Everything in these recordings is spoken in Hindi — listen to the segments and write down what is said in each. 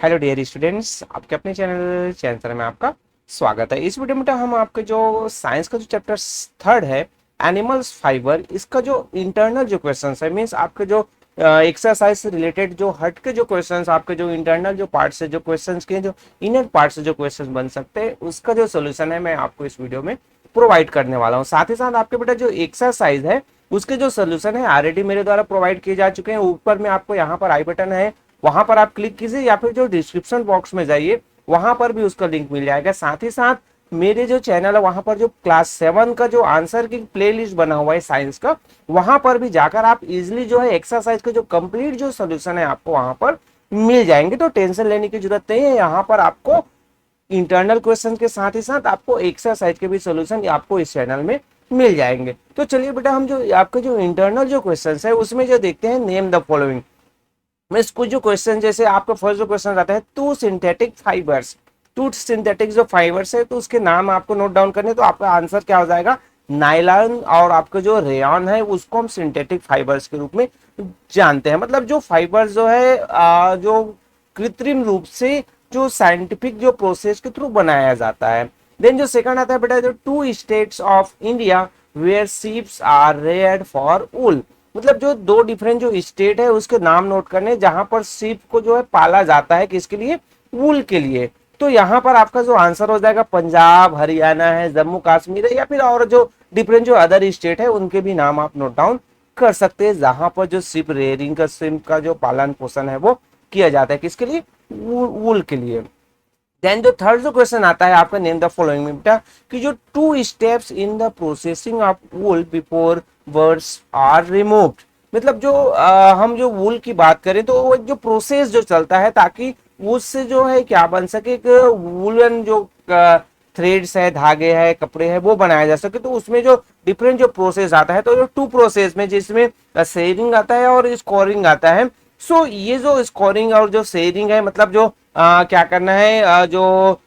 हेलो डियर स्टूडेंट्स, आपके अपने चैनल चैंसर में आपका स्वागत है। इस वीडियो में हम आपके जो साइंस का जो चैप्टर थर्ड है एनिमल्स फाइबर, इसका जो इंटरनल जो क्वेश्चंस है मींस आपके जो एक्सरसाइज से रिलेटेड जो हट के जो क्वेश्चंस आपके जो इंटरनल जो पार्ट से जो क्वेश्चंस के जो इनर पार्ट से जो क्वेश्चंस बन सकते हैं उसका जो सोल्यूशन है मैं आपको इस वीडियो में प्रोवाइड करने वाला हूँ। साथ ही साथ आपके बेटा जो एक्सरसाइज है उसके जो सोल्यूशन है ऑलरेडी मेरे द्वारा प्रोवाइड किए जा चुके हैं। ऊपर में आपको यहाँ पर आई बटन है, वहां पर आप क्लिक कीजिए या फिर जो डिस्क्रिप्शन बॉक्स में जाइए वहां पर भी उसका लिंक मिल जाएगा। साथ ही साथ मेरे जो चैनल है वहां पर जो क्लास 7 का जो आंसर की प्लेलिस्ट बना हुआ है साइंस का, वहां पर भी जाकर आप इजिली जो है एक्सरसाइज का जो कंप्लीट जो सोल्यूशन है आपको वहां पर मिल जाएंगे। तो टेंशन लेने की जरूरत नहीं है, यहाँ पर आपको इंटरनल क्वेश्चन के साथ ही साथ आपको एक्सरसाइज के भी सोल्यूशन आपको इस चैनल में मिल जाएंगे। तो चलिए बेटा हम जो आपके जो इंटरनल जो क्वेश्चन है उसमें जो देखते हैं नेम द फॉलोइंग में कुछ जो क्वेश्चन, जैसे आपका फर्स्ट जो क्वेश्चन आता है two synthetic fibres, two synthetic जो फाइबर्स है तो उसके नाम आपको नोट डाउन करने, तो आपका आंसर क्या हो जाएगा नायलॉन, और आपका जो रेयन है उसको हम सिंथेटिक फाइबर्स के रूप में जानते हैं। मतलब जो फाइबर्स जो है जो कृत्रिम रूप से जो साइंटिफिक जो प्रोसेस के थ्रू बनाया जाता है। देन जो सेकंड आता है बेटा जो two states of India where sheeps are reared for wool, मतलब जो दो डिफरेंट जो स्टेट है उसके नाम नोट करने जहां पर सीप को जो है पाला जाता है किसके लिए, वूल के लिए। तो यहाँ पर आपका जो आंसर हो जाएगा पंजाब, हरियाणा है, जम्मू कश्मीर है, या फिर और जो डिफरेंट जो अदर स्टेट है उनके भी नाम आप नोट डाउन कर सकते हैं जहां पर जो सिप रेयरिंग का सिप का जो पालन पोषण है वो किया जाता है किसके लिए, वूल के लिए। देन जो थर्ड जो क्वेश्चन आता है आपका नेम द फॉलोइंग में बेटा कि जो two steps in the processing of wool before birds are removed, मतलब जो हम जो वूल की बात करें तो वो जो प्रोसेस जो चलता है ताकि उससे जो है क्या बन सके, एक वूलन जो थ्रेड्स है, धागे है, कपड़े है वो बनाया जा सके। तो उसमें जो डिफरेंट जो प्रोसेस आता है तो जो टू प्रोसेस में जिसमें शेयरिंग आता है और स्कोरिंग आता है। सो ये जो स्कोरिंग और जो शेयरिंग है मतलब जो क्या करना है, जो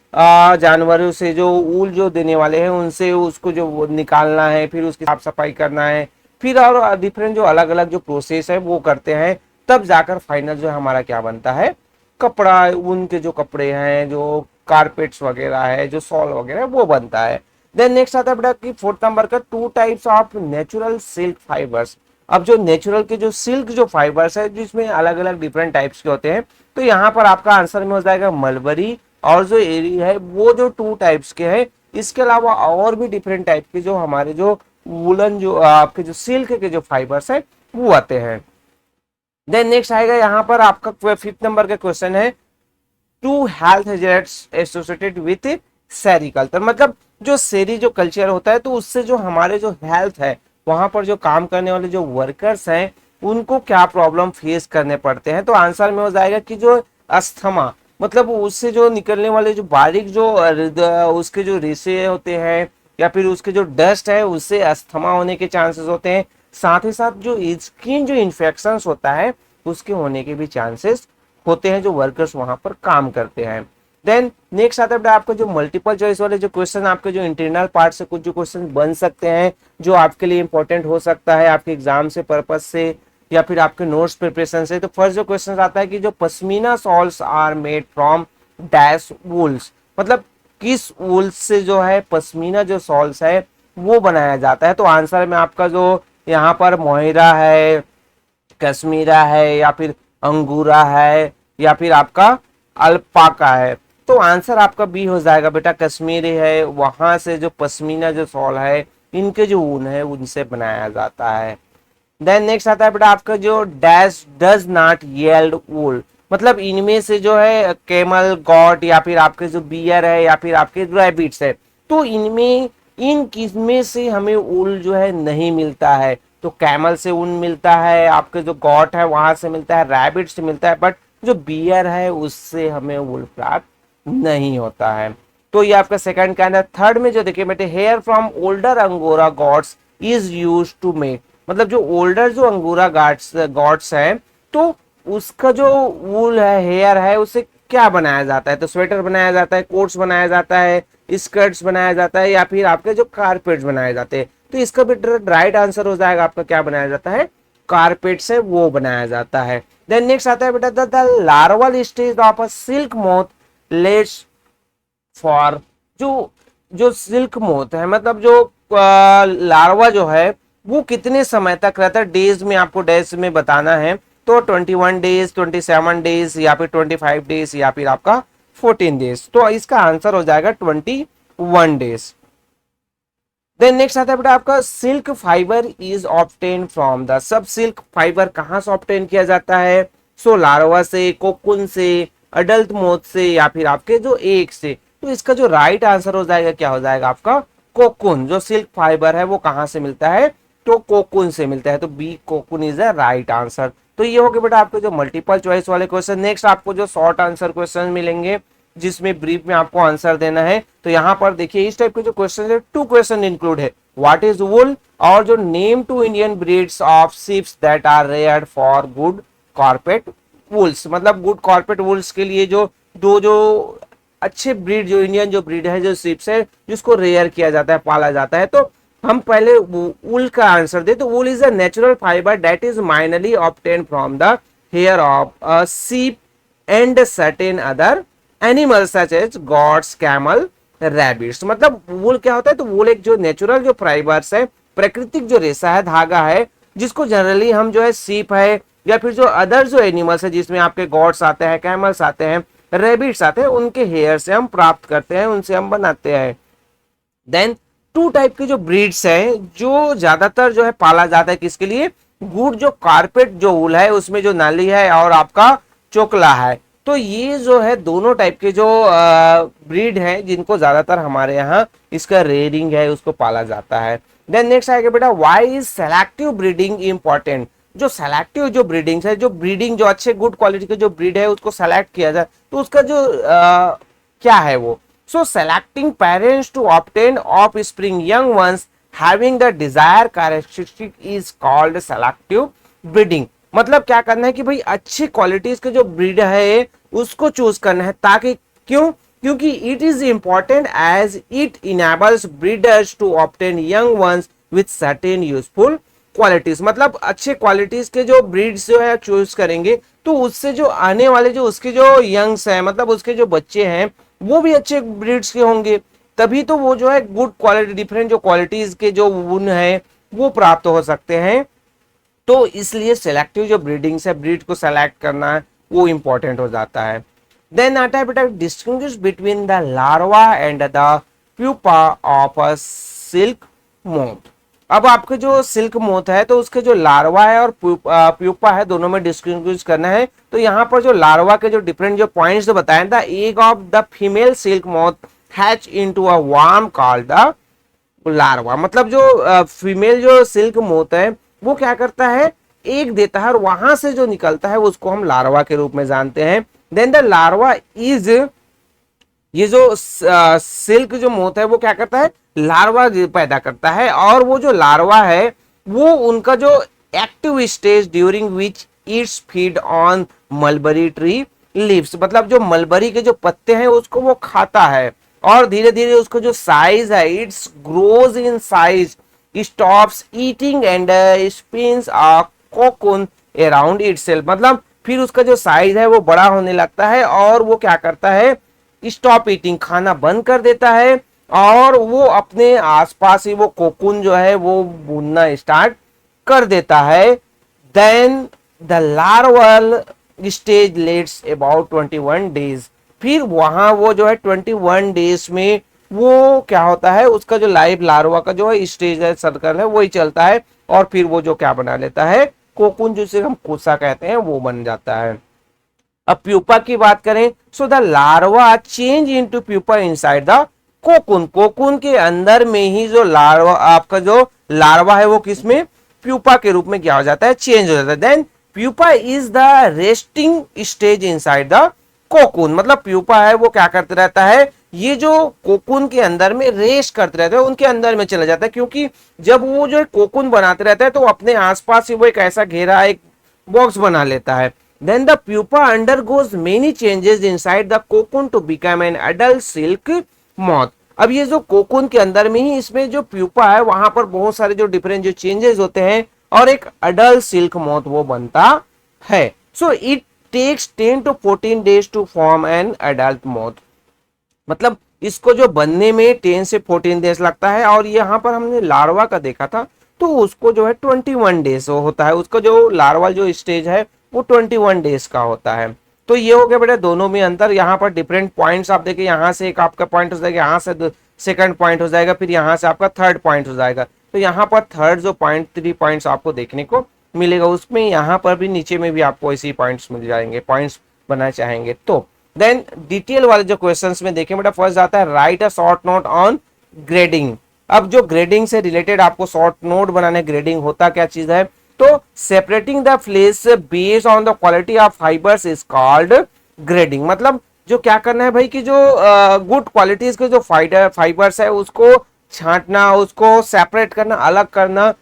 जानवरों से जो ऊल जो देने वाले हैं उनसे उसको जो निकालना है, फिर उसकी साफ सफाई करना है, फिर और डिफरेंट जो अलग अलग जो प्रोसेस है वो करते हैं, तब जाकर फाइनल जो हमारा क्या बनता है, कपड़ा, ऊन के जो कपड़े हैं, जो कारपेट्स वगैरह है, जो सॉल वगैरह है, वो बनता है। देन नेक्स्ट आता है बेटा कि फोर्थ नंबर का two types of natural silk fibres. अब जो नेचुरल के जो सिल्क जो फाइबर्स है जिसमें अलग अलग डिफरेंट टाइप्स के होते हैं, तो यहाँ पर आपका आंसर में हो जाएगा मलबरी, और जो एरी है वो जो टू टाइप्स के हैं। इसके अलावा और भी डिफरेंट टाइप के जो हमारे जो वुलन जो आपके जो सिल्क के जो फाइबर्स है वो आते हैं। देन नेक्स्ट आएगा यहाँ पर आपका फिफ्थ नंबर का क्वेश्चन है two health hazards associated with sericulture, मतलब जो सेरी जो कल्चर होता है तो उससे जो हमारे जो हेल्थ है वहां पर जो काम करने वाले जो वर्कर्स हैं उनको क्या प्रॉब्लम फेस करने पड़ते हैं। तो आंसर में हो जाएगा कि जो अस्थमा, मतलब उससे जो निकलने वाले जो बारीक जो उसके जो रेशे होते हैं या फिर उसके जो डस्ट है उससे अस्थमा होने के चांसेस होते हैं। साथ ही साथ जो स्किन जो इन्फेक्शन होता है उसके होने के भी चांसेस होते हैं जो वर्कर्स वहां पर काम करते हैं। देन नेक्स्ट आता है आपका जो मल्टीपल चॉइस वाले जो क्वेश्चन आपके जो इंटरनल पार्ट से कुछ जो क्वेश्चन बन सकते हैं जो आपके लिए इंपॉर्टेंट हो सकता है आपके एग्जाम से पर्पज से या फिर आपके नोट्स प्रिपरेशन से। तो फर्स्ट जो क्वेश्चन आता है कि जो pashmina shawls are made from dash wools, मतलब किस वूल से जो है पश्मीना जो सॉल्स है वो बनाया जाता है। तो आंसर में आपका जो यहाँ पर मोहिरा है, कश्मीरा है, या फिर अंगूरा है, या फिर आपका अल्पाका है। तो आंसर आपका बी हो जाएगा बेटा, कश्मीरी है, वहां से जो पश्मीना जो सॉल है इनके जो ऊन है उनसे बनाया जाता है। देन नेक्स्ट आता है बेटा आपका जो डैश डज नॉट येल्ड वूल, मतलब इनमें से जो है कैमल, गॉट, या फिर आपके जो बियर है, या फिर आपके रैबिट्स है, तो इनमें इन किसमें से हमें ऊल जो है नहीं मिलता है। तो कैमल से ऊन मिलता है, आपके जो गॉट है वहां से मिलता है, रैबिट से मिलता है, बट जो बियर है उससे हमें ऊल प्राप्त नहीं होता है। तो ये आपका सेकंड का आंसर। थर्ड में जो देखिए बेटे hair from older Angora goats is use to make, मतलब जो ओल्डर जो अंगोरा गॉड्स है तो उसका जो वूल है, हेयर है, उससे क्या बनाया जाता है। तो स्वेटर बनाया जाता है, कोट्स बनाया जाता है, स्कर्ट्स बनाया जाता है, या फिर आपके जो कारपेट्स बनाए जाते हैं। तो इसका भी राइट आंसर हो जाएगा आपका क्या बनाया जाता है, कारपेट्स है वो बनाया जाता है। देन नेक्स्ट आता है बेटा the larval stage of a silk moth let's for, जो जो सिल्क मोथ है मतलब जो लार्वा जो है वो कितने समय तक रहता है, डेज में आपको डेज में बताना है, तो 21 डेज, 27 डेज या फिर 25 डेज या फिर आपका 14 डेज। तो इसका आंसर हो जाएगा 21 डेज। देन नेक्स्ट आता है बेटा आपका silk fibre is obtain from the, सब सिल्क फाइबर कहां से ऑब्टेन किया जाता है, सो लार्वा से, कोकुन से, अडल्ट मोथ से या फिर आपके जो एग से। तो इसका जो राइट आंसर हो जाएगा क्या हो जाएगा आपका कोकुन। जो सिल्क फाइबर है वो कहां से मिलता है, तो कोकुन से मिलता है, तो B cocoon is the right answer. तो ये हो गया बेटा आपके जो मल्टीपल चॉइस वाले क्वेश्चन। नेक्स्ट आपको जो शॉर्ट आंसर क्वेश्चन मिलेंगे जिसमें ब्रीफ में आपको आंसर देना है। तो यहाँ पर देखिए इस टाइप के जो क्वेश्चन है, 2 क्वेश्चन इंक्लूड है, व्हाट इज वुल और जो name 2 Indian breeds of sheeps that are reared for good carpet wools. मतलब गुड कॉर्पेट वुल्स के लिए जो दो जो अच्छे ब्रीड, जो इंडियन जो ब्रीड है, जो शिप्स है जिसको रेयर किया जाता है, पाला जाता है। तो हम पहले वुल का आंसर दे, तो wool is a natural fibre that is mainly obtain from the hair of a sheep and certain other animal such as goats, camel, rabbits. मतलब वूल क्या होता है, तो वूल एक जो नेचुरल जो फाइबर्स है, प्राकृतिक जो रेशा है, धागा है, जिसको जनरली हम जो है सीप है या फिर जो अदर जो एनिमल्स है जिसमें आपके गॉड्स आते हैं, कैमल्स आते हैं, रैबिट्स आते हैं, उनके हेयर से हम प्राप्त करते हैं, उनसे हम बनाते हैं। देन 2 टाइप के जो ब्रीड्स है जो ज्यादातर जो है पाला जाता है, किसके लिए, गुड जो कारपेट जो वूल है उसमें जो नाली है और आपका चोकला है। तो ये जो है दोनों टाइप के जो ब्रीड है जिनको ज्यादातर हमारे यहाँ इसका रेयरिंग है उसको पाला जाता है। देन नेक्स्ट आएगा बेटा why is selective breeding important. जो सेलेक्टिव जो ब्रीडिंग है, जो ब्रीडिंग जो अच्छे गुड क्वालिटी के जो ब्रीड है उसको सेलेक्ट किया जाए, तो उसका जो क्या है वो, so selecting parents to obtain offspring young ones having the desire characteristic is called selective breeding. मतलब क्या करना है कि भाई अच्छी क्वालिटीज के जो ब्रीड है उसको चूज करना है, ताकि क्यों, क्योंकि it is important as it enables breeders to obtain young ones with certain useful qualities. मतलब अच्छे क्वालिटीज के जो ब्रीड्स जो है चूज करेंगे तो उससे जो आने वाले जो उसके जो यंग्स हैं, मतलब उसके जो बच्चे हैं वो भी अच्छे ब्रीड्स के होंगे, तभी तो वो जो है गुड क्वालिटी, डिफरेंट जो क्वालिटीज के जो गुण है वो प्राप्त हो सकते हैं। तो इसलिए सेलेक्टिव जो ब्रीडिंग्स है, ब्रीड को सेलेक्ट करना है वो इंपॉर्टेंट हो जाता है। देन आता है बेटा distinguish between the larva and the pupa of a silk moth. अब आपके जो सिल्क मोथ है तो उसके जो लार्वा है और प्यूपा है दोनों में डिस्टिंग्विश करना है। तो यहाँ पर जो लार्वा के जो डिफरेंट जो पॉइंट्स बताए, the egg of the female silk moth hatch into a worm called the larva. मतलब जो फीमेल जो सिल्क मोथ है वो क्या करता है, एक देता है और वहां से जो निकलता है उसको हम लार्वा के रूप में जानते हैं। देन द लार्वा इज, ये जो सिल्क जो मोथ है वो क्या करता है, लार्वा पैदा करता है, और वो जो लार्वा है वो उनका जो active stage during which it's feed on mulberry tree leaves. मतलब जो मलबरी के जो पत्ते हैं उसको वो खाता है और धीरे धीरे उसको जो साइज है, it's grows in size, stops eating and spins a cocoon around itself. मतलब फिर उसका जो साइज है वो बड़ा होने लगता है और वो क्या करता है, स्टॉप ईटिंग, खाना बंद कर देता है और वो अपने आसपास ही वो कोकून जो है वो बुनना स्टार्ट कर देता है। Then the larval stage lasts about 21 days. फिर वहां वो जो है 21 डेज में वो क्या होता है, उसका जो लाइव लार्वा का जो है स्टेज है, सर्कल है, वही चलता है और फिर वो जो क्या बना लेता है, कोकून जिसे हम कोसा कहते हैं वो बन जाता है। अब प्यूपा की बात करें, so the larva change into pupa inside the cocoon. Cocoon के अंदर में ही जो लार्वा, आपका जो लार्वा है वो किसमें, प्यूपा के रूप में क्या हो जाता है, चेंज हो जाता है। Then pupa is the resting stage inside the cocoon. मतलब प्यूपा है वो क्या करते रहता है, ये जो कोकून के अंदर में रेस्ट करते रहते हैं, उनके अंदर में चला जाता है, क्योंकि जब वो जो कोकून बनाते रहता है तो अपने आसपास ही वो एक ऐसा घेरा, एक बॉक्स बना लेता है। Then the pupa undergoes many changes inside the cocoon to become an adult silk moth. अब ये जो कोकून के अंदर में ही इसमें जो प्यूपा है वहां पर बहुत सारे जो डिफरेंट जो चेंजेस होते हैं और एक अडल्ट सिल्क मोथ वो बनता है। So it takes 10 to 14 days to form an adult moth. मतलब इसको जो बनने में 10 से 14 डेज लगता है, और यहाँ पर हमने लार्वा का देखा था तो उसको जो है 21 डेज होता है, उसका जो लार्वा जो स्टेज है वो 21 डेज का होता है। तो ये हो गया बेटा दोनों में अंतर। यहाँ पर डिफरेंट पॉइंट्स आप देखिए, यहाँ से एक आपका पॉइंट हो जाएगा, यहाँ से सेकंड पॉइंट हो जाएगा, फिर यहाँ से आपका थर्ड पॉइंट हो जाएगा। तो यहाँ पर थर्ड जो पॉइंट 3 पॉइंट्स आपको देखने को मिलेगा, उसमें यहाँ पर भी नीचे में भी आपको ऐसे पॉइंट्स मिल जाएंगे, पॉइंट्स बनाना चाहेंगे तो। देन डिटेल वाले जो क्वेश्चंस में देखें बेटा, फर्स्ट आता है right a short note on grading. अब जो ग्रेडिंग से रिलेटेड आपको शॉर्ट नोट बनाने, ग्रेडिंग होता क्या चीज है, तो separating the flesh based on the quality of fibres is called grading. मतलब जो क्या करना है भाई कि जो गुड क्वालिटीज के जो फाइबर्स है उसको छांटना, उसको सेपरेट करना, अलग करना,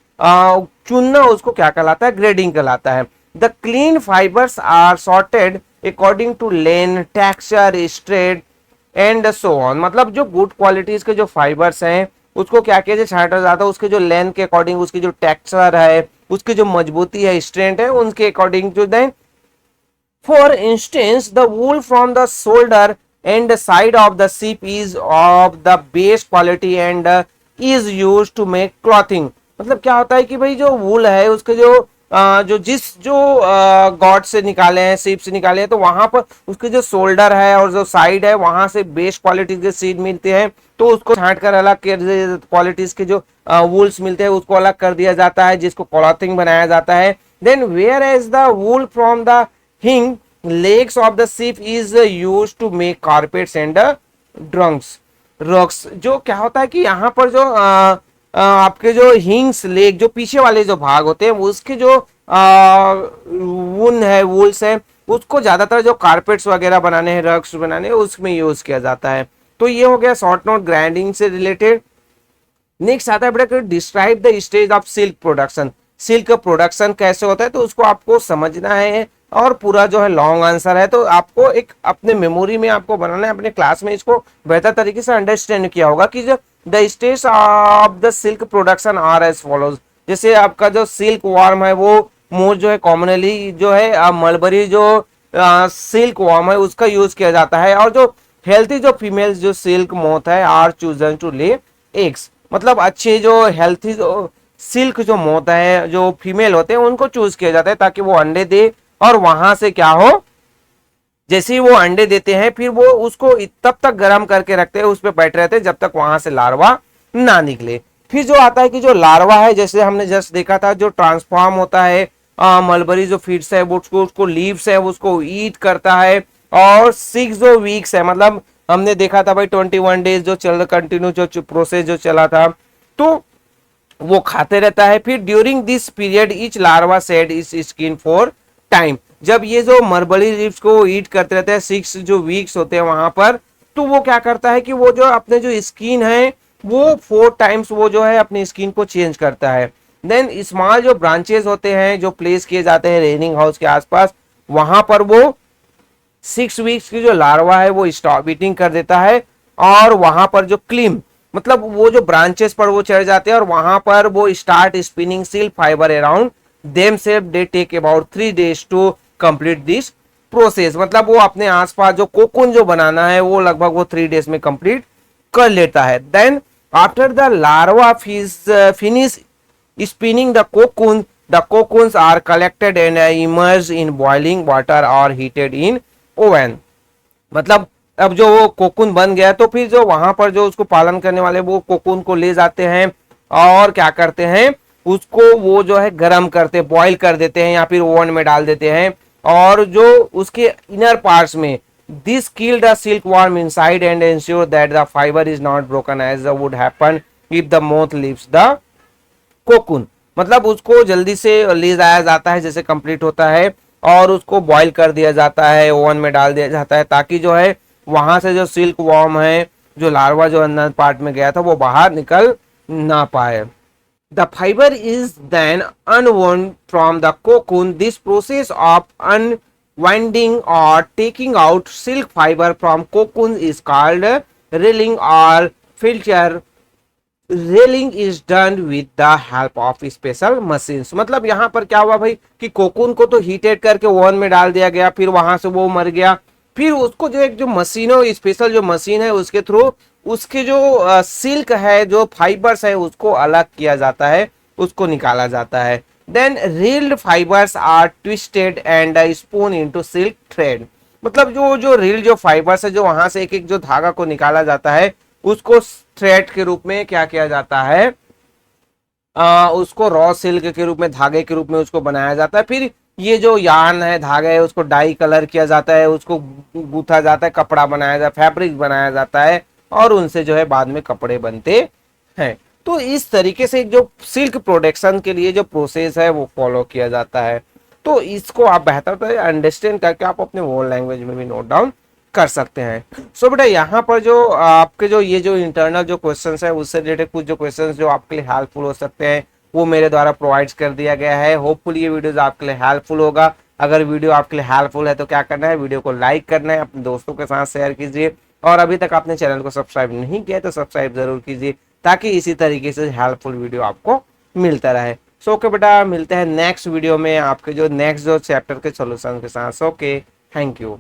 चुनना, उसको क्या कहलाता है, ग्रेडिंग कहलाता है। The clean fibres are sorted according to length, texture, straight and so on. मतलब जो गुड क्वालिटीज के जो फाइबर्स हैं उसको क्या किया छांटा जाता है, उसके जो लेंथ के अकॉर्डिंग, उसकी जो टेक्सचर है, उसकी जो मजबूती है, स्ट्रेंथ है, उनके according to then for instance the wool from the shoulder and side of the sheep is of the best quality and is used to make clothing। मतलब क्या होता है कि भाई जो वूल है उसके जो जिस जो गॉड से निकाले हैं, सीप से निकाले हैं, तो वहां पर उसके जो शोल्डर है और जो साइड है वहां से बेस्ट क्वालिटी के सीड मिलते हैं, तो उसको छांट कर अलग क्वालिटीज के जो वूल्स मिलते हैं उसको अलग कर दिया जाता है, जिसको क्लॉथिंग बनाया जाता है। Then whereas the wool from the hind legs of the sheep is used to make carpets and rugs। जो क्या होता है कि यहाँ पर जो आपके जो हिंग्स लेग, जो पीछे वाले जो भाग होते हैं उसके जो वूल है, वूल्स है, उसको ज्यादातर जो कारपेट्स वगैरह बनाने हैं, रग्स बनाने हैं, उसमें यूज किया जाता है। तो ये हो गया शॉर्ट नोट ग्राइंडिंग से रिलेटेड। नेक्स्ट आता है बेटा describe the stage of silk production. Silk production कैसे होता है तो उसको आपको समझना है, और पूरा जो है लॉन्ग आंसर है तो आपको एक अपने मेमोरी में आपको बनाना है, अपने क्लास में इसको बेहतर तरीके से अंडरस्टैंड किया होगा कि जो the stage of the silk production are as follows. जैसे आपका जो सिल्क वार्म है वो मोर जो है कॉमनली जो है मलबरी जो सिल्क वार्म है उसका यूज किया जाता है, और जो हेल्थी जो फीमेल्स जो सिल्क मोथ है are chosen to lay eggs. मतलब अच्छे जो हेल्थी जो सिल्क जो मोथ है जो फीमेल होते हैं उनको चूज किया जाता है ताकि वो अंडे दे, और वहां से क्या हो, जैसे ही वो अंडे देते हैं फिर वो उसको तब तक गर्म करके रखते हैं, उस पर बैठे रहते हैं जब तक वहां से लार्वा ना निकले। फिर जो आता है कि जो लार्वा है, जैसे हमने जस्ट देखा था, जो ट्रांसफॉर्म होता है मलबरी जो फीड्स है वो उसको लीव्स है उसको ईट करता है, और 6 जो वीक्स है, मतलब हमने देखा था भाई 21 डेज जो चल कंटिन्यू जो प्रोसेस जो चला था तो वो खाते रहता है। फिर during this period each larva shed his skin four time. जब ये जो मरबली लीव्स को ईट करते रहते हैं 6 जो वीक्स होते हैं वहां पर, तो वो क्या करता है कि वो जो अपने जो स्किन है वो 4 टाइम्स वो जो है अपनी स्किन को चेंज करता है। देन स्मॉल जो ब्रांचेस होते हैं जो प्लेस किए जाते हैं रेनिंग हाउस के आसपास, वहां पर वो 6 वीक्स की जो लार्वा है वो स्टॉप ईटिंग कर देता है, और वहां पर जो क्लीम मतलब वो जो ब्रांचेस पर वो चढ़ जाते हैं और वहां पर वो start spinning silk fibre around themselves। they take about 3 days to complete this process। मतलब वो अपने आसपास जो कोकुन जो बनाना है वो लगभग वो 3 डेज में कंप्लीट कर लेता है। Then after the larva finish spinning the cocoon, the cocoons are collected and immerse in boiling water और हीटेड इन ओवन। मतलब अब जो वो कोकुन बन गया तो फिर जो वहां पर जो उसको पालन करने वाले वो कोकुन को ले जाते हैं और क्या करते हैं उसको वो जो है गर्म करते, बॉईल कर देते हैं या फिर ओवन में डाल देते हैं, और जो उसके इनर पार्ट्स में this kill the silkworm inside and ensure that the fibre is not broken as would happen if the moth leaves the cocoon. मतलब उसको जल्दी से ले जाया जाता है जैसे कंप्लीट होता है, और उसको बॉईल कर दिया जाता है, ओवन में डाल दिया जाता है, ताकि जो है वहां से जो सिल्क वर्म है जो लार्वा जो अंदर पार्ट में गया था वो बाहर निकल ना पाए। The fiber is then unwound from the cocoon। This process of unwinding or taking out silk fiber from cocoon is called reeling or filter railing is done with the help of special machines. मतलब यहाँ पर क्या हुआ भाई कि कोकून को तो हीटेड करके ओवन में डाल दिया गया, फिर वहां से वो मर गया, फिर उसको जो एक जो मशीनों स्पेशल जो मशीन है उसके थ्रू उसके जो सिल्क है जो फाइबर्स है उसको अलग किया जाता है, उसको निकाला जाता है। Then reeled fibres are twisted and spun into silk thread. मतलब जो जो रील जो फाइबर्स है जो वहां से एक एक जो धागा को निकाला जाता है उसको थ्रेड के रूप में क्या किया जाता है, उसको रॉ सिल्क के रूप में धागे के रूप में उसको बनाया जाता है। फिर ये जो यार्न है धागा है उसको डाई कलर किया जाता है, उसको गूथा जाता है, कपड़ा बनाया जाता है, फैब्रिक बनाया जाता है और उनसे जो है बाद में कपड़े बनते हैं। तो इस तरीके से जो सिल्क प्रोडक्शन के लिए जो प्रोसेस है वो फॉलो किया जाता है। तो इसको आप बेहतर तरह अंडरस्टैंड करके आप अपने ओन लैंग्वेज में भी नोट डाउन कर सकते हैं। सो बेटा यहाँ पर जो आपके जो ये जो इंटरनल जो क्वेश्चंस है उससे रिलेटेड कुछ जो क्वेश्चंस जो आपके लिए हेल्पफुल हो सकते हैं वो मेरे द्वारा प्रोवाइड कर दिया गया है। होपफुली ये वीडियोस आपके लिए हेल्पफुल होगा। अगर वीडियो आपके लिए हेल्पफुल है तो क्या करना है, वीडियो को लाइक करना है, अपने दोस्तों के साथ शेयर कीजिए और अभी तक आपने चैनल को सब्सक्राइब नहीं किया तो सब्सक्राइब जरूर कीजिए ताकि इसी तरीके से हेल्पफुल वीडियो आपको मिलता रहे। सो ओके बेटा, मिलते हैं नेक्स्ट वीडियो में आपके जो नेक्स्ट जो चैप्टर के सॉल्यूशन के साथ। Okay, thank you.